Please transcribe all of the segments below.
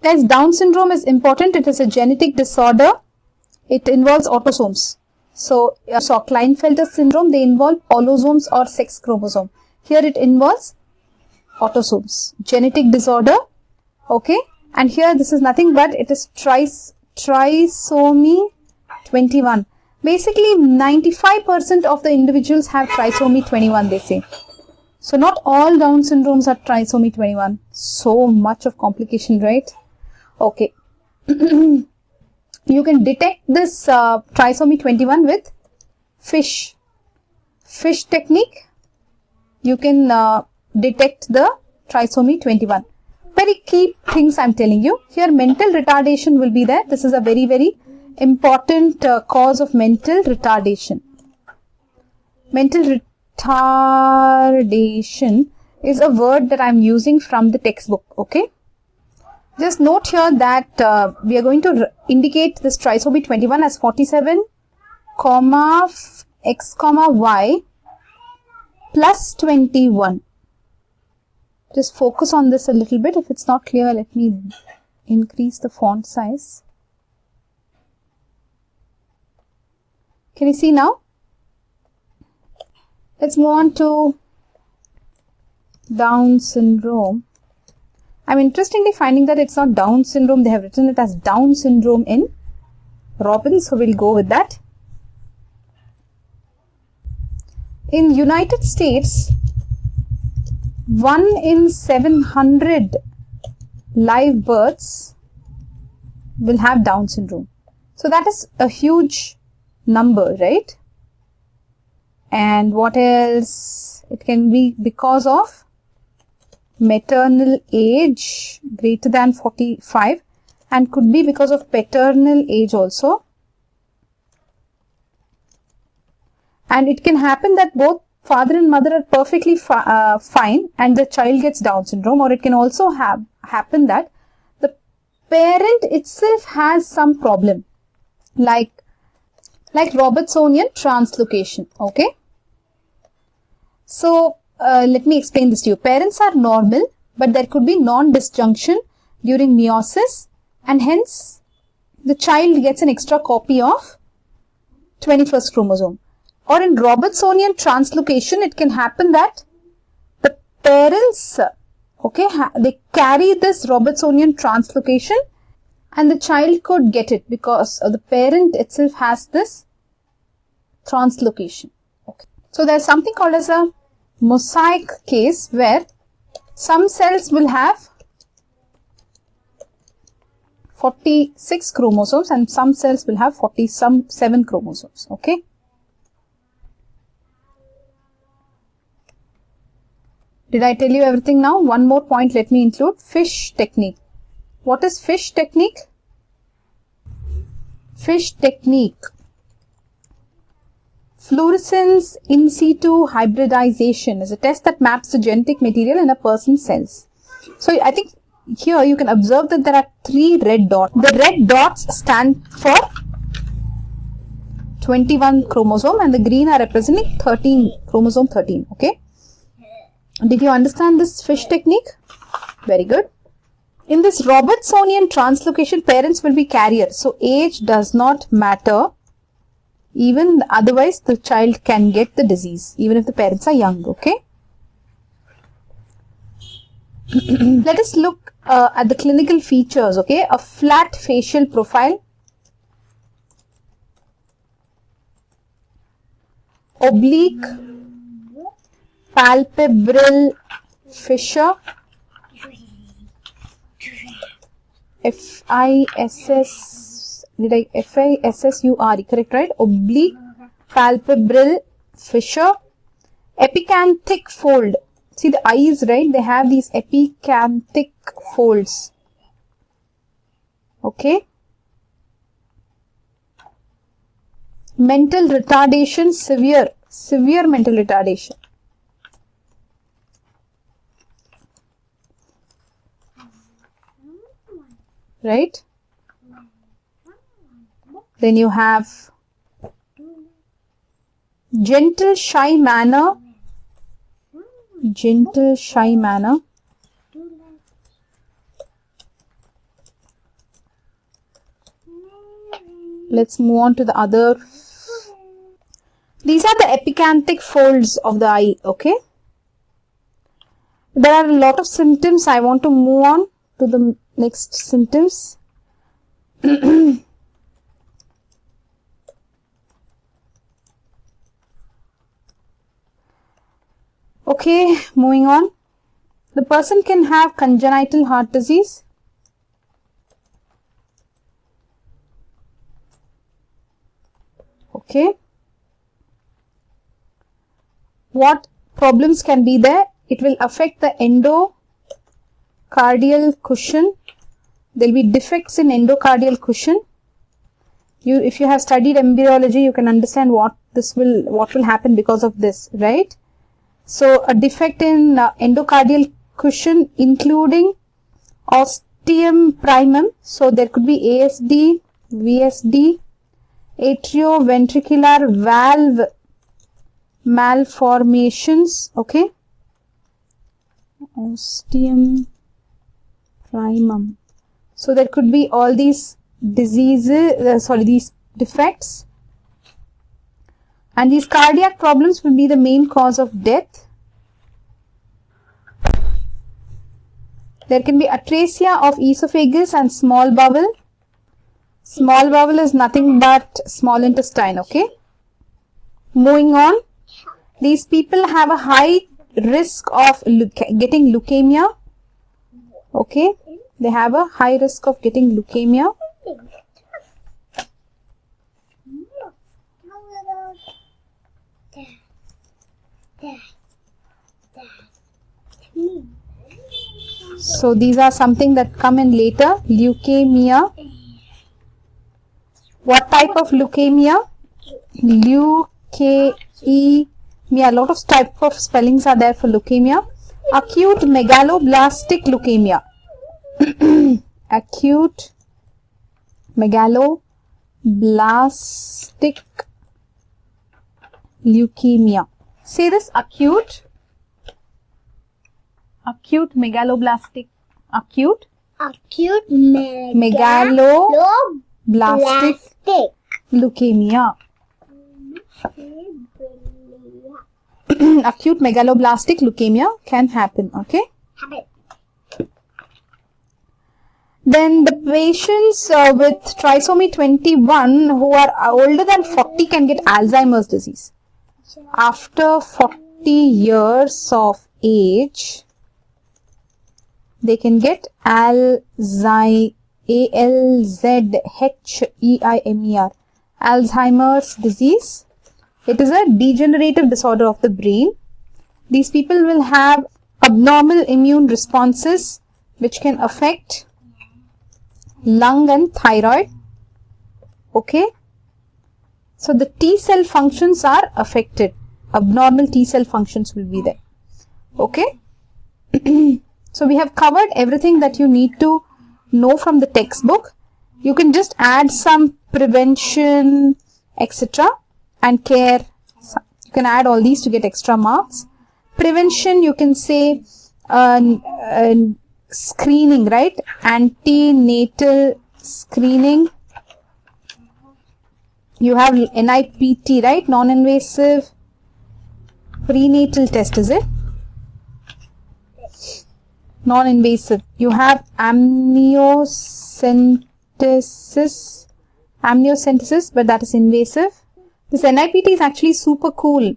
Guys, Down syndrome is important. It is a genetic disorder. It involves autosomes. So, Klinefelter syndrome, they involve allosomes or sex chromosome. Here it involves autosomes. Genetic disorder. Okay. And here this is nothing but it is trisomy 21. Basically, 95% of the individuals have trisomy 21, they say. So, not all Down syndromes are trisomy 21. So much of complication, right? Okay. You can detect this trisomy 21 with FISH technique. You can detect the trisomy 21. Very key things I'm telling you. Here mental retardation will be there. This is a very, very important cause of mental retardation. Mental retardation is a word that I'm using from the textbook. Okay. Just note here that we are going to indicate this trisomy 21 as 47, x, y plus 21. Just focus on this a little bit. If it's not clear, let me increase the font size. Can you see now? Let's move on to Down syndrome. I'm interestingly finding that it's not Down syndrome. They have written it as Down syndrome in Robbins. So we'll go with that. In United States, 1 in 700 live births will have Down syndrome. So that is a huge number, right? And what else? It can be because of maternal age greater than 45 and could be because of paternal age also. And it can happen that both father and mother are perfectly fine and the child gets Down syndrome, or it can also happen that the parent itself has some problem like Robertsonian translocation. Okay. So, let me explain this to you. Parents are normal, but there could be non-disjunction during meiosis and hence the child gets an extra copy of 21st chromosome. Or in Robertsonian translocation, it can happen that the parents, okay, they carry this Robertsonian translocation and the child could get it because the parent itself has this translocation. Okay. So, there is something called as a mosaic case where some cells will have 46 chromosomes and some cells will have 47 chromosomes. Okay. Did I tell you everything now? One more point let me include. FISH technique. What is FISH technique? FISH technique. Fluorescence in situ hybridization is a test that maps the genetic material in a person's cells. So, I think here you can observe that there are 3 red dots. The red dots stand for 21 chromosome and the green are representing chromosome 13. Okay. Did you understand this FISH technique? Very good. In this Robertsonian translocation, parents will be carriers. So, age does not matter. Even otherwise, the child can get the disease, even if the parents are young, okay? Let us look at the clinical features, okay? A flat facial profile, oblique palpebral fissure, F-I-S-S-U-R-E, correct, right? Oblique palpebral fissure, epicanthic fold. See the eyes, right? They have these epicanthic folds. Okay. Mental retardation, severe mental retardation. Right? Then you have gentle, shy manner. let's move on to the other. These are the epicanthic folds of the eye, okay. There are a lot of symptoms. I want to move on to the next symptoms. Okay, moving on. The person can have congenital heart disease. Okay. What problems can be there? It will affect the endocardial cushion. There will be defects in endocardial cushion. If you have studied embryology, you can understand what will happen because of this, right? So a defect in endocardial cushion, including ostium primum. So there could be ASD, VSD, atrioventricular valve malformations, okay. Ostium primum. So there could be all these diseases, these defects, and these cardiac problems will be the main cause of death. There can be atresia of esophagus and small bowel. Small bowel is nothing but small intestine, okay. Moving on, these people have a high risk of getting leukemia, okay. They have a high risk of getting leukemia. So these are something that come in later. Leukemia. What type of leukemia? Leukemia. A lot of type of spellings are there for leukemia. Acute megaloblastic leukemia. Acute megaloblastic leukemia. Say this, acute megaloblastic, acute megaloblastic leukemia. Acute megaloblastic leukemia can happen, okay. Then the patients with trisomy 21 who are older than 40 can get Alzheimer's disease. After 40 years of age, they can get Alzheimer's disease. It is a degenerative disorder of the brain. These people will have abnormal immune responses which can affect lung and thyroid, okay. So the T cell functions are affected. Abnormal T cell functions will be there, okay. So we have covered everything that you need to know from the textbook. You can just add some prevention, etc. and care. You can add all these to get extra marks. Prevention, you can say screening, right? Antenatal screening. You have NIPT, right? Non-invasive prenatal test, is it? Non-invasive. You have amniocentesis, but that is invasive. This NIPT is actually super cool.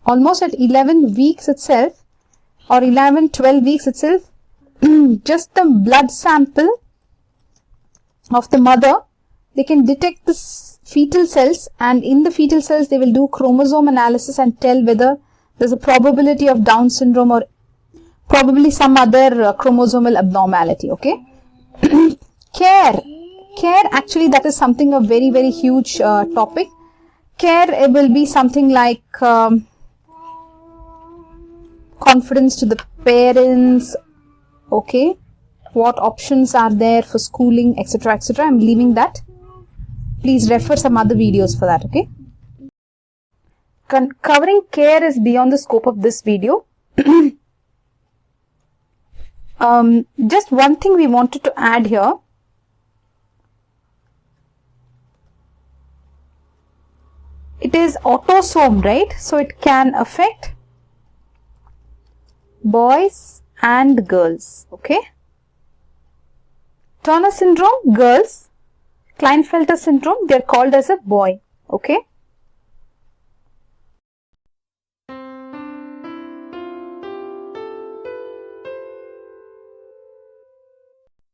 Almost at 11 weeks itself, or 11-12 weeks itself, just the blood sample of the mother, they can detect the fetal cells, and in the fetal cells they will do chromosome analysis and tell whether there's a probability of Down syndrome or probably some other chromosomal abnormality, okay. Care actually, that is something a very, very huge topic. Care will be something like confidence to the parents, okay, what options are there for schooling, etc., etc. I'm leaving that. Please refer some other videos for that, okay. Covering care is beyond the scope of this video. Just one thing we wanted to add here. it is autosome, right? So it can affect boys and girls. Okay. Turner syndrome, girls. Klinefelter syndrome, they are called as a boy. Okay.